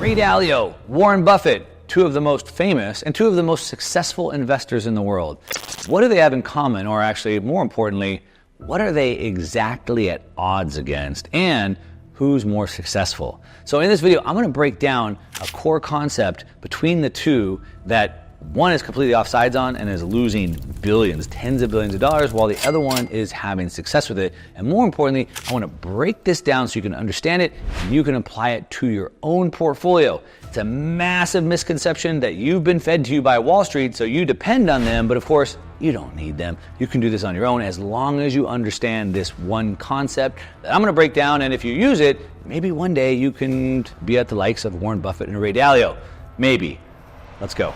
Ray Dalio, Warren Buffett, two of the most famous and two of the most successful investors in the world. What do they have in common, or actually, more importantly, what are they exactly at odds against, and who's more successful? So in this video, I'm going to break down a core concept between the two that one is completely offsides on and is losing billions, tens of billions of dollars, while the other one is having success with it. And more importantly, I want to break this down so you can understand it and you can apply it to your own portfolio. It's a massive misconception that you've been fed to you by Wall Street, so you depend on them, but of course, you don't need them. You can do this on your own as long as you understand this one concept that I'm going to break down, and if you use it, maybe one day you can be at the likes of Warren Buffett and Ray Dalio. Maybe. Let's go.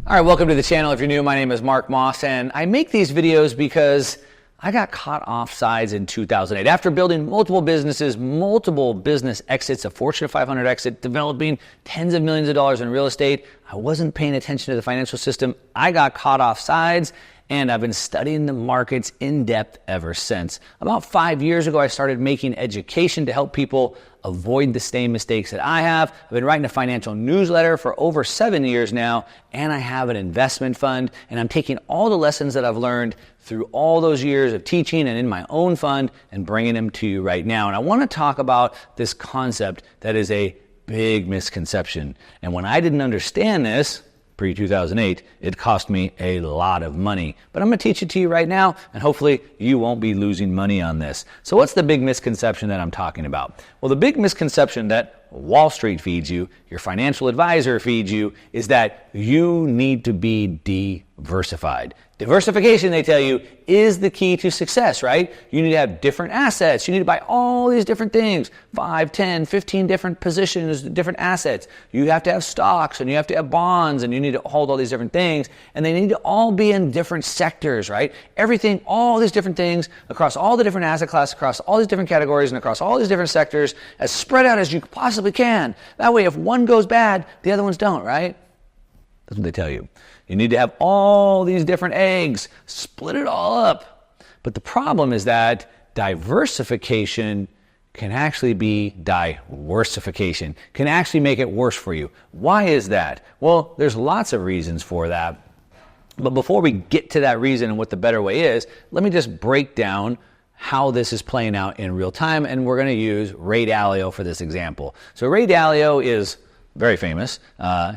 All right, welcome to the channel. If you're new, my name is Mark Moss, and I make these videos because I got caught offsides in 2008. After building multiple businesses, multiple business exits, a Fortune 500 exit, developing tens of millions of dollars in real estate, I wasn't paying attention to the financial system. I got caught offsides, and I've been studying the markets in depth ever since. About 5 years ago, I started making education to help people avoid the same mistakes that I have. I've been writing a financial newsletter for over 7 years now, and I have an investment fund, and I'm taking all the lessons that I've learned through all those years of teaching and in my own fund and bringing them to you right now. And I want to talk about this concept that is a big misconception. And when I didn't understand this, pre-2008, it cost me a lot of money. But I'm going to teach it to you right now, and hopefully you won't be losing money on this. So what's the big misconception that I'm talking about? Well, the big misconception that Wall Street feeds you, your financial advisor feeds you, is that you need to be diversified. Diversification, they tell you, is the key to success, right? You need to have different assets. You need to buy all these different things, 5, 10, 15 different positions, different assets. You have to have stocks, and you have to have bonds, and you need to hold all these different things, and they need to all be in different sectors, right? Everything, all these different things across all the different asset classes, across all these different categories, and across all these different sectors, as spread out as you possibly can. That way, if one goes bad, the other ones don't, right? That's what they tell you. You need to have all these different eggs, split it all up. But the problem is that diversification can actually be diversification, can actually make it worse for you. Why is that? Well, there's lots of reasons for that. But before we get to that reason and what the better way is, let me just break down how this is playing out in real time, and we're going to use Ray Dalio for this example. So Ray Dalio is very famous.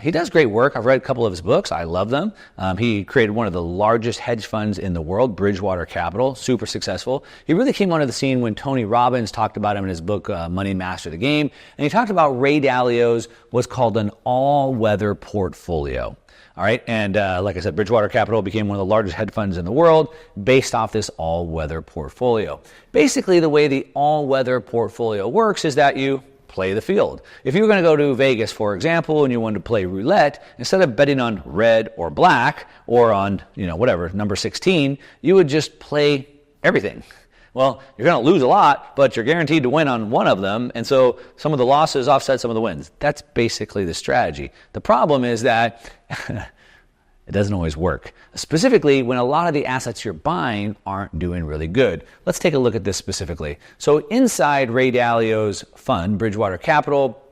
He does great work. I've read a couple of his books. I love them. He created one of the largest hedge funds in the world, Bridgewater Capital, super successful. He really came onto the scene when Tony Robbins talked about him in his book, Money Master the Game. And he talked about Ray Dalio's what's called an all-weather portfolio. All right, and like I said, Bridgewater Capital became one of the largest hedge funds in the world based off this all-weather portfolio. Basically, the way the all-weather portfolio works is that you play the field. If you were going to go to Vegas, for example, and you wanted to play roulette, instead of betting on red or black or on, whatever, number 16, you would just play everything. Well, you're going to lose a lot, but you're guaranteed to win on one of them, and so some of the losses offset some of the wins. That's basically the strategy. The problem is that it doesn't always work, specifically when a lot of the assets you're buying aren't doing really good. Let's take a look at this specifically. So inside Ray Dalio's fund, Bridgewater Capital,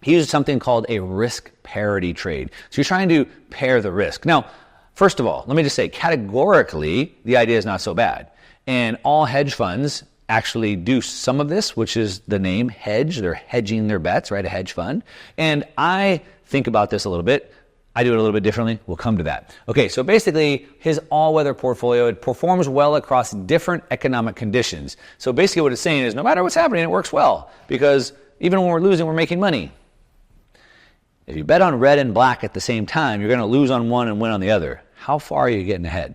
he used something called a risk parity trade. So you're trying to pair the risk. Now, first of all, let me just say, categorically, the idea is not so bad. And all hedge funds actually do some of this, which is the name hedge. They're hedging their bets, right? A hedge fund. And I think about this a little bit. I do it a little bit differently. We'll come to that. Okay, so basically, his all-weather portfolio, it performs well across different economic conditions. So basically what it's saying is no matter what's happening, it works well because even when we're losing, we're making money. If you bet on red and black at the same time, you're going to lose on one and win on the other. How far are you getting ahead?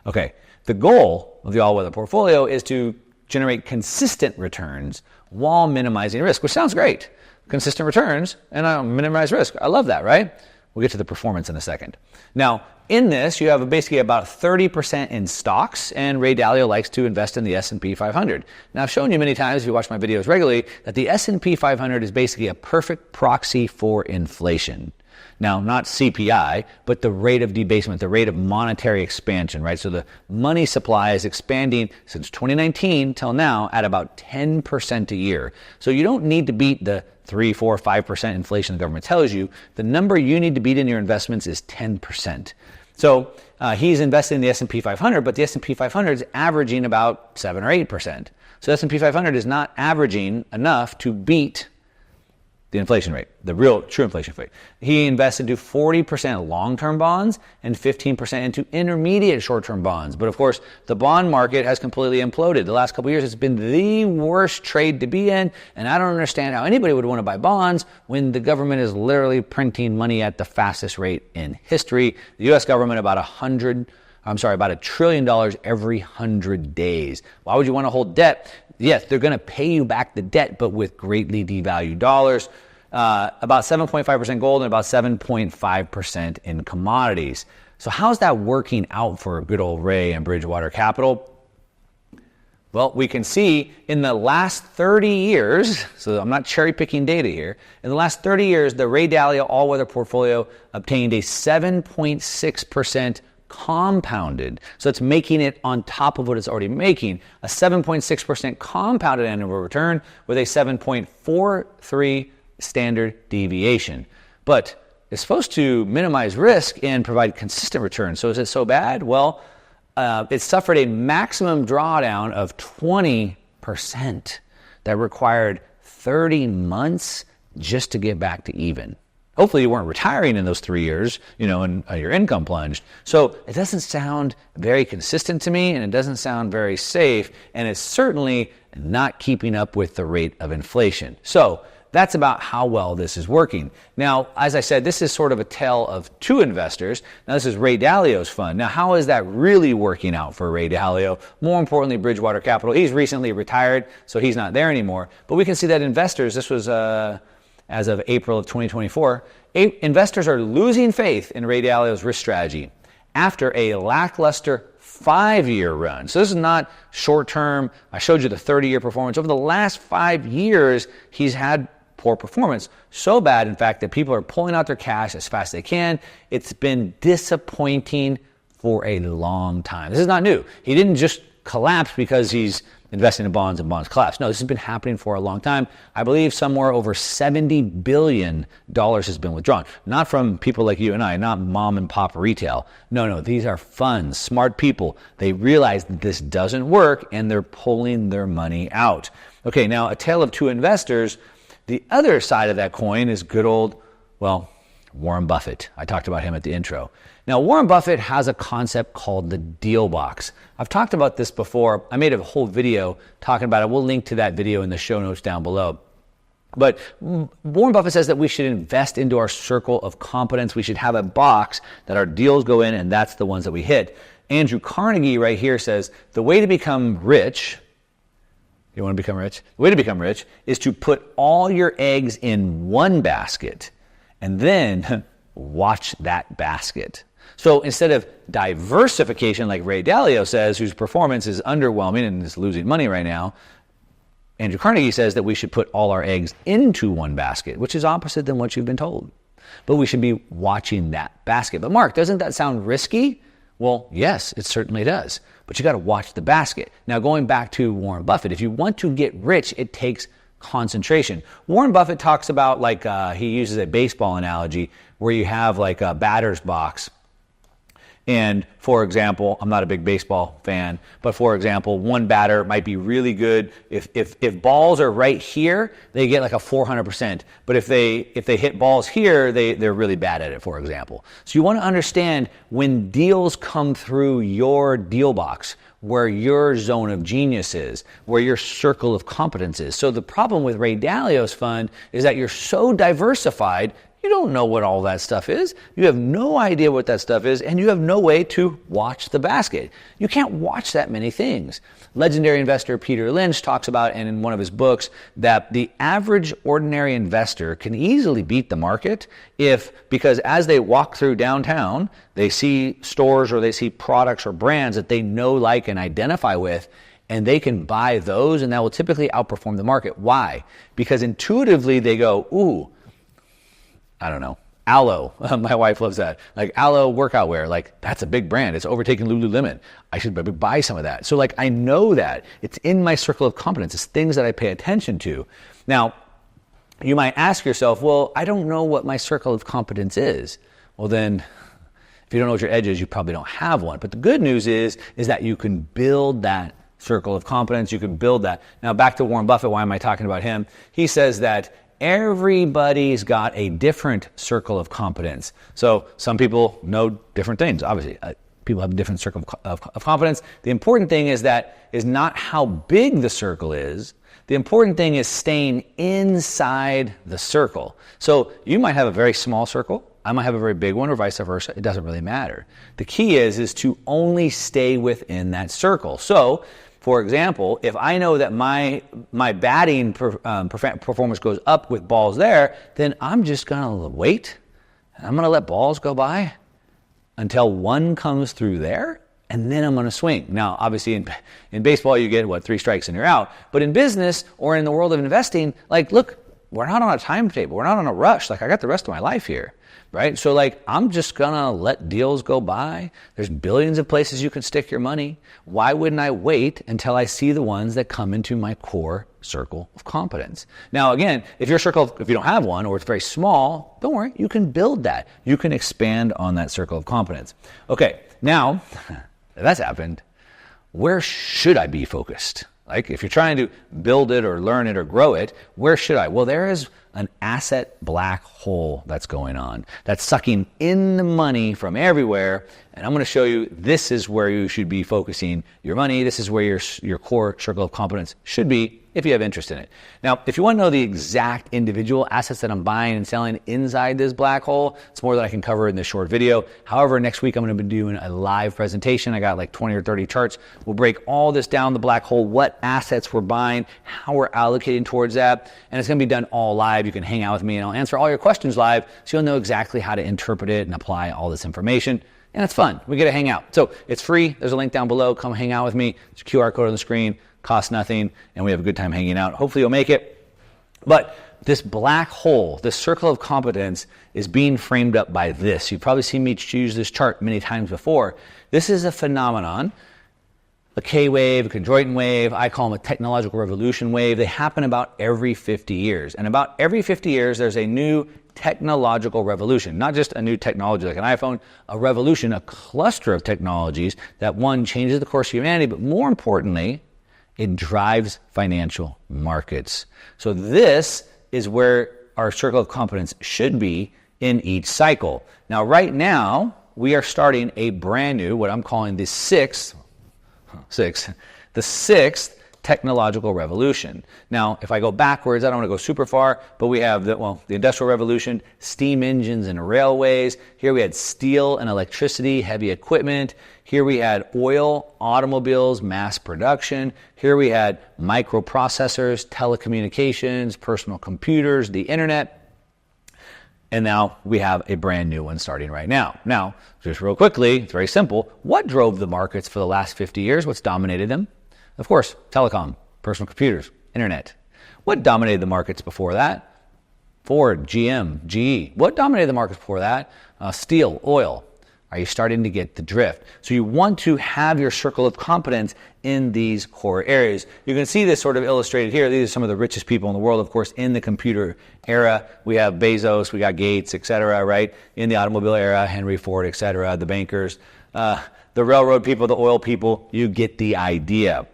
Okay, the goal of the all-weather portfolio is to generate consistent returns while minimizing risk, which sounds great. Consistent returns and minimize risk. I love that, right? We'll get to the performance in a second. Now, in this, you have basically about 30% in stocks, and Ray Dalio likes to invest in the S&P 500. Now, I've shown you many times, if you watch my videos regularly, that the S&P 500 is basically a perfect proxy for inflation. Now, not CPI, but the rate of debasement, the rate of monetary expansion, right? So the money supply is expanding since 2019 till now at about 10% a year. So you don't need to beat the 3, 4, 5% inflation the government tells you, the number you need to beat in your investments is 10%. So he's invested in the S&P 500, but the S&P 500 is averaging about 7 or 8%. So S&P 500 is not averaging enough to beat the inflation rate, the real true inflation rate. He invests into 40% long-term bonds and 15% into intermediate short-term bonds. But of course, the bond market has completely imploded. The last couple of years, it's been the worst trade to be in. And I don't understand how anybody would want to buy bonds when the government is literally printing money at the fastest rate in history. The U.S. government about $1 trillion every 100 days. Why would you want to hold debt? Yes, they're going to pay you back the debt, but with greatly devalued dollars. About 7.5% gold and about 7.5% in commodities. So how's that working out for good old Ray and Bridgewater Capital? Well, we can see in the last 30 years, so I'm not cherry picking data here, in the last 30 years, the Ray Dalio all-weather portfolio obtained a 7.6% compounded. So it's making it on top of what it's already making, a 7.6% compounded annual return with a 7.43 standard deviation. But it's supposed to minimize risk and provide consistent returns. So is it so bad? Well, it suffered a maximum drawdown of 20% that required 30 months just to get back to even. Hopefully you weren't retiring in those 3 years, and your income plunged. So it doesn't sound very consistent to me, and it doesn't sound very safe, and it's certainly not keeping up with the rate of inflation. So that's about how well this is working. Now, as I said, this is sort of a tale of two investors. Now, this is Ray Dalio's fund. Now, how is that really working out for Ray Dalio? More importantly, Bridgewater Capital. He's recently retired, so he's not there anymore. But we can see that investors, this was as of April of 2024, investors are losing faith in Ray Dalio's risk strategy after a lackluster 5-year run. So this is not short-term. I showed you the 30-year performance. Over the last 5 years, he's had poor performance. So bad, in fact, that people are pulling out their cash as fast as they can. It's been disappointing for a long time. This is not new. He didn't just collapse because he's investing in bonds and bonds collapse. No, this has been happening for a long time. I believe somewhere over $70 billion has been withdrawn. Not from people like you and I, not mom and pop retail. No, these are funds, smart people. They realize that this doesn't work and they're pulling their money out. Okay, now a tale of two investors. The other side of that coin is good old, Warren Buffett. I talked about him at the intro. Now, Warren Buffett has a concept called the deal box. I've talked about this before. I made a whole video talking about it. We'll link to that video in the show notes down below. But Warren Buffett says that we should invest into our circle of competence. We should have a box that our deals go in, and that's the ones that we hit. Andrew Carnegie right here says the way to become rich, you want to become rich? The way to become rich is to put all your eggs in one basket and then watch that basket. So instead of diversification, like Ray Dalio says, whose performance is underwhelming and is losing money right now, Andrew Carnegie says that we should put all our eggs into one basket, which is opposite than what you've been told. But we should be watching that basket. But Mark, doesn't that sound risky? Well, yes, it certainly does. But you got to watch the basket. Now, going back to Warren Buffett, if you want to get rich, it takes concentration. Warren Buffett talks about he uses a baseball analogy where you have like a batter's box. And for example, I'm not a big baseball fan, but for example, one batter might be really good. If balls are right here, they get like a 400%. But if they hit balls here, they're really bad at it, for example. So you want to understand when deals come through your deal box, where your zone of genius is, where your circle of competence is. So the problem with Ray Dalio's fund is that you're so diversified, you don't know what all that stuff is. You have no idea what that stuff is, and you have no way to watch the basket. You can't watch that many things. Legendary investor Peter Lynch talks about, and in one of his books, that the average ordinary investor can easily beat the market because as they walk through downtown, they see stores or they see products or brands that they know, like, and identify with, and they can buy those, and that will typically outperform the market. Why? Because intuitively they go, ooh, I don't know, Aloe. My wife loves that. Like Aloe workout wear. Like, that's a big brand. It's overtaken Lululemon. I should maybe buy some of that. So I know that. It's in my circle of competence. It's things that I pay attention to. Now, you might ask yourself, well, I don't know what my circle of competence is. Well, then, if you don't know what your edge is, you probably don't have one. But the good news is that you can build that circle of competence. You can build that. Now, back to Warren Buffett. Why am I talking about him? He says that everybody's got a different circle of competence. So some people know different things, obviously. People have a different circle of competence. The important thing is not how big the circle is. The important thing is staying inside the circle. So you might have a very small circle. I might have a very big one, or vice versa. It doesn't really matter. The key is to only stay within that circle. So, for example, if I know that my batting performance goes up with balls there, then I'm just going to wait. I'm going to let balls go by until one comes through there, and then I'm going to swing. Now, obviously, in baseball, you get, 3 strikes and you're out. But in business or in the world of investing, look, we're not on a timetable. We're not on a rush. I got the rest of my life here, right? So, I'm just going to let deals go by. There's billions of places you can stick your money. Why wouldn't I wait until I see the ones that come into my core circle of competence? Now, again, if you don't have one, or it's very small, don't worry. You can build that. You can expand on that circle of competence. Okay, now, if that's happened, where should I be focused? If you're trying to build it or learn it or grow it, where should I? Well, there is an asset black hole that's going on, that's sucking in the money from everywhere. And I'm going to show you, this is where you should be focusing your money. This is where your core circle of competence should be, if you have interest in it. Now, if you want to know the exact individual assets that I'm buying and selling inside this black hole, it's more than I can cover in this short video. However, next week I'm going to be doing a live presentation. I got 20 or 30 charts. We'll break all this down, the black hole, what assets we're buying, how we're allocating towards that, and it's going to be done all live. You can hang out with me and I'll answer all your questions live, so you'll know exactly how to interpret it and apply all this information. And it's fun. We get to hang out. So it's free. There's a link down below. Come hang out with me. There's a QR code on the screen. Costs nothing. And we have a good time hanging out. Hopefully you'll make it. But this black hole, this circle of competence, is being framed up by this. You've probably seen me choose this chart many times before. This is a phenomenon, a K wave, a chondroitin wave. I call them a technological revolution wave. They happen about every 50 years. And about every 50 years, there's a new technological revolution. Not just a new technology like an iPhone, a revolution, a cluster of technologies that, one, changes the course of humanity, but more importantly, it drives financial markets. So this is where our circle of competence should be in each cycle. Now, right now, we are starting a brand new, what I'm calling the sixth technological revolution. Now, if I go backwards, I don't want to go super far, but we have the Industrial Revolution, steam engines and railways. Here we had steel and electricity, heavy equipment. Here we had oil, automobiles, mass production. Here we had microprocessors, telecommunications, personal computers, the internet. And now we have a brand new one starting right now. Now, just real quickly, it's very simple. What drove the markets for the last 50 years? What's dominated them? Of course, telecom, personal computers, internet. What dominated the markets before that? Ford, GM, GE. What dominated the markets before that? Steel, oil. Are you starting to get the drift? So you want to have your circle of competence in these core areas. You can see this sort of illustrated here. These are some of the richest people in the world, of course, in the computer era. We have Bezos, we got Gates, etc., right? In the automobile era, Henry Ford, etc., the bankers, the railroad people, the oil people. You get the idea.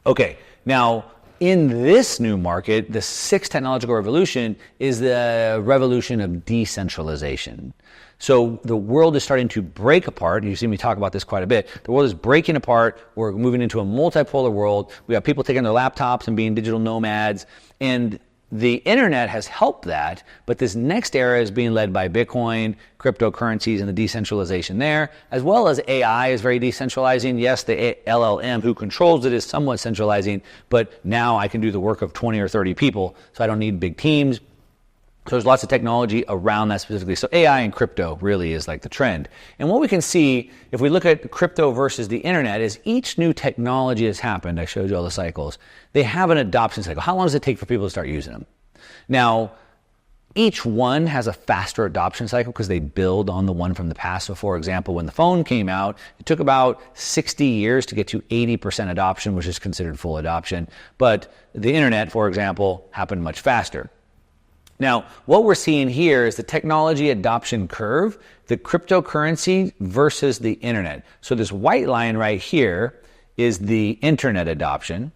Okay, now in this new market, the sixth technological revolution is the revolution of decentralization. So the world is starting to break apart. You see me talk about this quite a bit. The world is breaking apart. We're moving into a multipolar world. We have people taking their laptops and being digital nomads. And the internet has helped that, but this next era is being led by Bitcoin, cryptocurrencies, and the decentralization there, as well as AI is very decentralizing. Yes, the LLM who controls it is somewhat centralizing, but now I can do the work of 20 or 30 people, so I don't need big teams. So there's lots of technology around that specifically. So AI and crypto really is like the trend. And what we can see, if we look at crypto versus the internet, is each new technology has happened. I showed you all the cycles. They have an adoption cycle. How long does it take for people to start using them? Now, each one has a faster adoption cycle because they build on the one from the past. So for example, when the phone came out, it took about 60 years to get to 80% adoption, which is considered full adoption. But the internet, for example, happened much faster. Now, what we're seeing here is the technology adoption curve, the cryptocurrency versus the internet. So this white line right here is the internet adoption,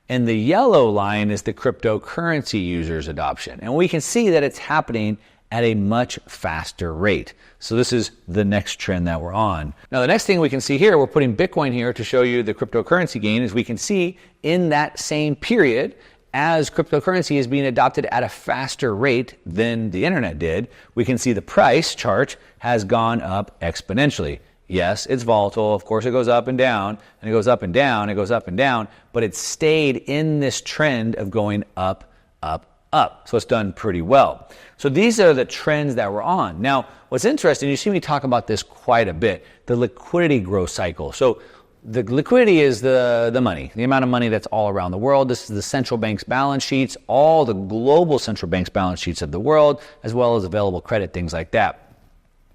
and the yellow line is the cryptocurrency users adoption. And we can see that it's happening at a much faster rate. So this is the next trend that we're on. Now, the next thing we can see here, we're putting Bitcoin here to show you the cryptocurrency gain, is we can see in that same period, as cryptocurrency is being adopted at a faster rate than the internet did, we can see the price chart has gone up exponentially. Yes, it's volatile. Of course, it goes up and down, and it goes up and down, it goes up and down, but it stayed in this trend of going up, up, up. So it's done pretty well. So these are the trends that we're on. Now, what's interesting, you see me talk about this quite a bit, the liquidity growth cycle. So the liquidity is the money, the amount of money that's all around the world. This is the central bank's balance sheets, all the global central bank's balance sheets of the world, as well as available credit, things like that.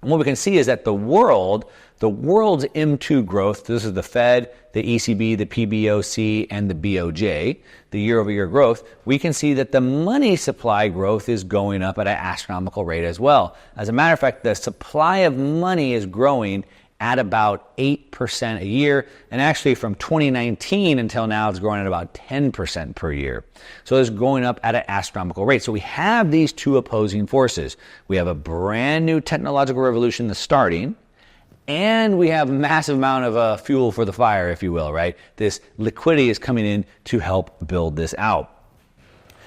And what we can see is that the world's M2 growth, this is the Fed, the ECB, the PBOC, and the BOJ, the year-over-year growth, we can see that the money supply growth is going up at an astronomical rate as well. As a matter of fact, the supply of money is growing at about 8% a year, and actually from 2019 until now, it's growing at about 10% per year. So it's going up at an astronomical rate. So we have these two opposing forces. We have a brand new technological revolution that's starting, and we have a massive amount of fuel for the fire, if you will, right? This liquidity is coming in to help build this out.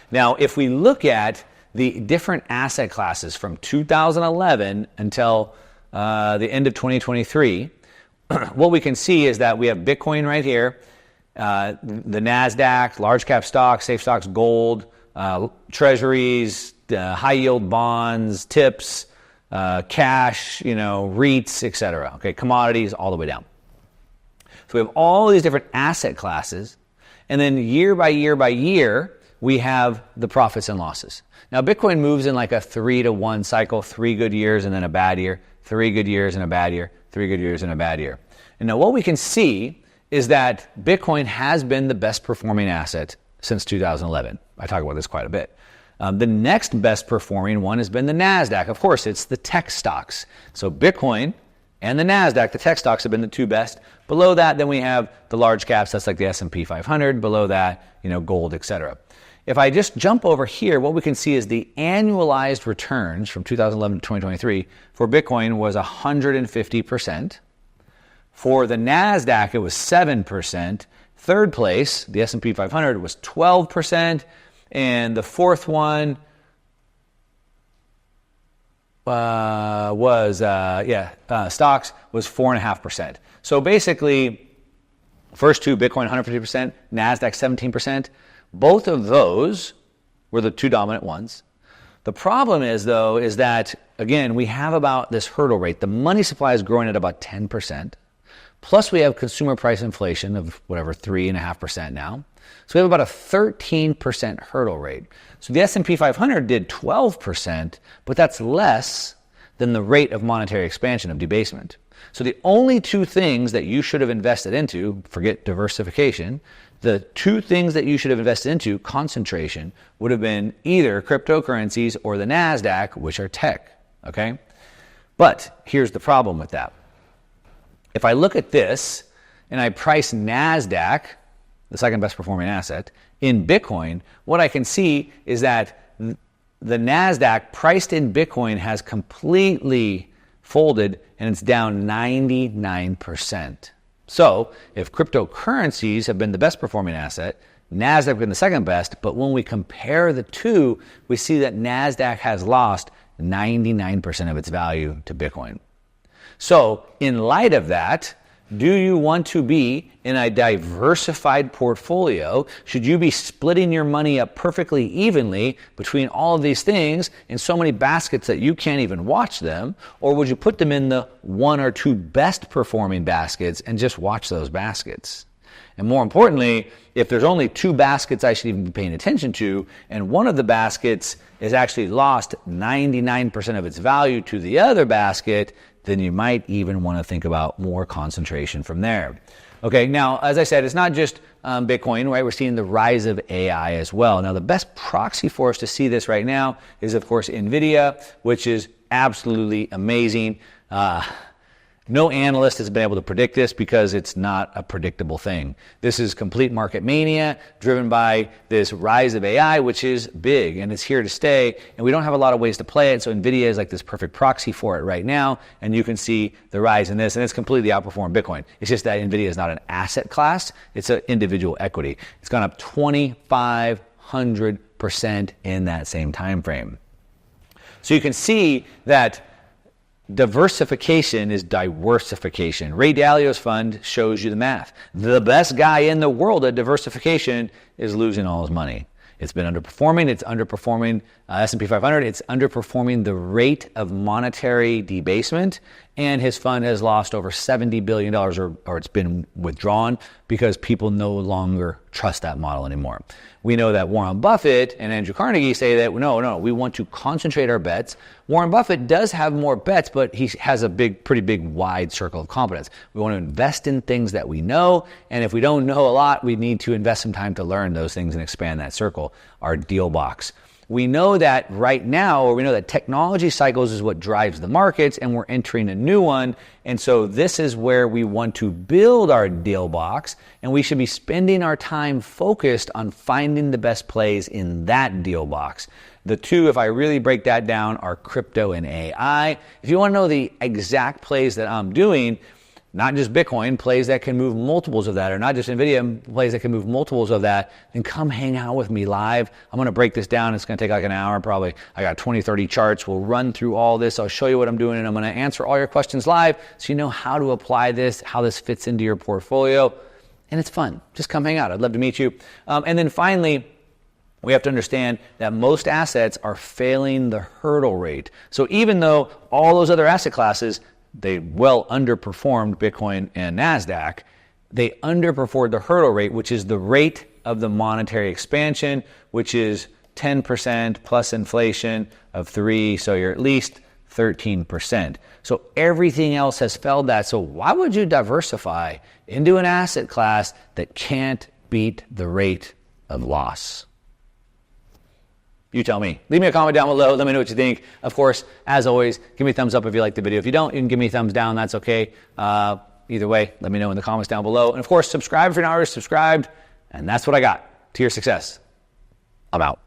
Now, if we look at the different asset classes from 2011 until the end of 2023, what we can see is that we have Bitcoin right here, the NASDAQ, large cap stocks, safe stocks, gold, treasuries, high yield bonds, tips, cash, REITs, etc. Okay, commodities all the way down. So we have all these different asset classes, and then year by year by year, we have the profits and losses. Now, Bitcoin moves in like a 3-to-1 cycle, 3 good years and then a bad year, 3 good years and a bad year, 3 good years and a bad year. And now what we can see is that Bitcoin has been the best performing asset since 2011. I talk about this quite a bit. The next best performing one has been the NASDAQ. Of course, it's the tech stocks. So Bitcoin and the NASDAQ, the tech stocks, have been the two best. Below that, then we have the large caps. That's like the S&P 500. Below that, gold, etc. If I just jump over here, what we can see is the annualized returns from 2011 to 2023 for Bitcoin was 150%. For the NASDAQ, it was 7%. Third place, the S&P 500, was 12%. And the fourth one stocks was 4.5%. So basically, first two, Bitcoin 150%, NASDAQ 17%. Both of those were the two dominant ones. The problem is that, again, we have about this hurdle rate. The money supply is growing at about 10%. Plus we have consumer price inflation of 3.5% now. So we have about a 13% hurdle rate. So the S&P 500 did 12%, but that's less than the rate of monetary expansion, of debasement. So the only two things that you should have invested into, forget diversification, the two things that you should have invested into, concentration, would have been either cryptocurrencies or the NASDAQ, which are tech, okay? But here's the problem with that. If I look at this and I price NASDAQ, the second best performing asset, in Bitcoin, what I can see is that the NASDAQ priced in Bitcoin has completely folded and it's down 99%. So if cryptocurrencies have been the best performing asset, NASDAQ has been the second best, but when we compare the two, we see that NASDAQ has lost 99% of its value to Bitcoin. So in light of that, do you want to be in a diversified portfolio? Should you be splitting your money up perfectly evenly between all of these things in so many baskets that you can't even watch them? Or would you put them in the 1 or 2 best performing baskets and just watch those baskets? And more importantly, if there's only 2 baskets I should even be paying attention to, and one of the baskets is actually lost 99% of its value to the other basket, then you might even want to think about more concentration from there. Okay, now, as I said, it's not just Bitcoin, right? We're seeing the rise of AI as well. Now, the best proxy for us to see this right now is, of course, NVIDIA, which is absolutely amazing. No analyst has been able to predict this because it's not a predictable thing. This is complete market mania driven by this rise of AI, which is big and it's here to stay. And we don't have a lot of ways to play it. So NVIDIA is like this perfect proxy for it right now. And you can see the rise in this, and it's completely outperformed Bitcoin. It's just that NVIDIA is not an asset class. It's an individual equity. It's gone up 2,500% in that same time frame. So you can see that diversification is diversification. Ray Dalio's fund shows you the math. The best guy in the world at diversification is losing all his money. It's been underperforming. It's underperforming S&P 500. It's underperforming the rate of monetary debasement. And his fund has lost over $70 billion or it's been withdrawn because people no longer trust that model anymore. We know that Warren Buffett and Andrew Carnegie say that, no, we want to concentrate our bets. Warren Buffett does have more bets, but he has a pretty big, wide circle of competence. We want to invest in things that we know, and if we don't know a lot, we need to invest some time to learn those things and expand that circle, our deal box. We know that right now, or we know that technology cycles is what drives the markets, and we're entering a new one. And so this is where we want to build our deal box, and we should be spending our time focused on finding the best plays in that deal box. The two, if I really break that down, are crypto and AI. If you want to know the exact plays that I'm doing, not just Bitcoin, plays that can move multiples of that, or not just NVIDIA, plays that can move multiples of that, then come hang out with me live. I'm going to break this down. It's going to take like an hour probably. I got 20, 30 charts. We'll run through all this. I'll show you what I'm doing, and I'm going to answer all your questions live so you know how to apply this, how this fits into your portfolio. And it's fun. Just come hang out. I'd love to meet you. And then finally, we have to understand that most assets are failing the hurdle rate. So even though all those other asset classes, they well underperformed Bitcoin and NASDAQ, they underperformed the hurdle rate, which is the rate of the monetary expansion, which is 10% plus inflation of 3, so you're at least 13%. So everything else has failed that. So why would you diversify into an asset class that can't beat the rate of loss? You tell me. Leave me a comment down below. Let me know what you think. Of course, as always, give me a thumbs up if you like the video. If you don't, you can give me a thumbs down. That's okay. Either way, let me know in the comments down below. And of course, subscribe if you're not already subscribed. And that's what I got to your success. I'm out.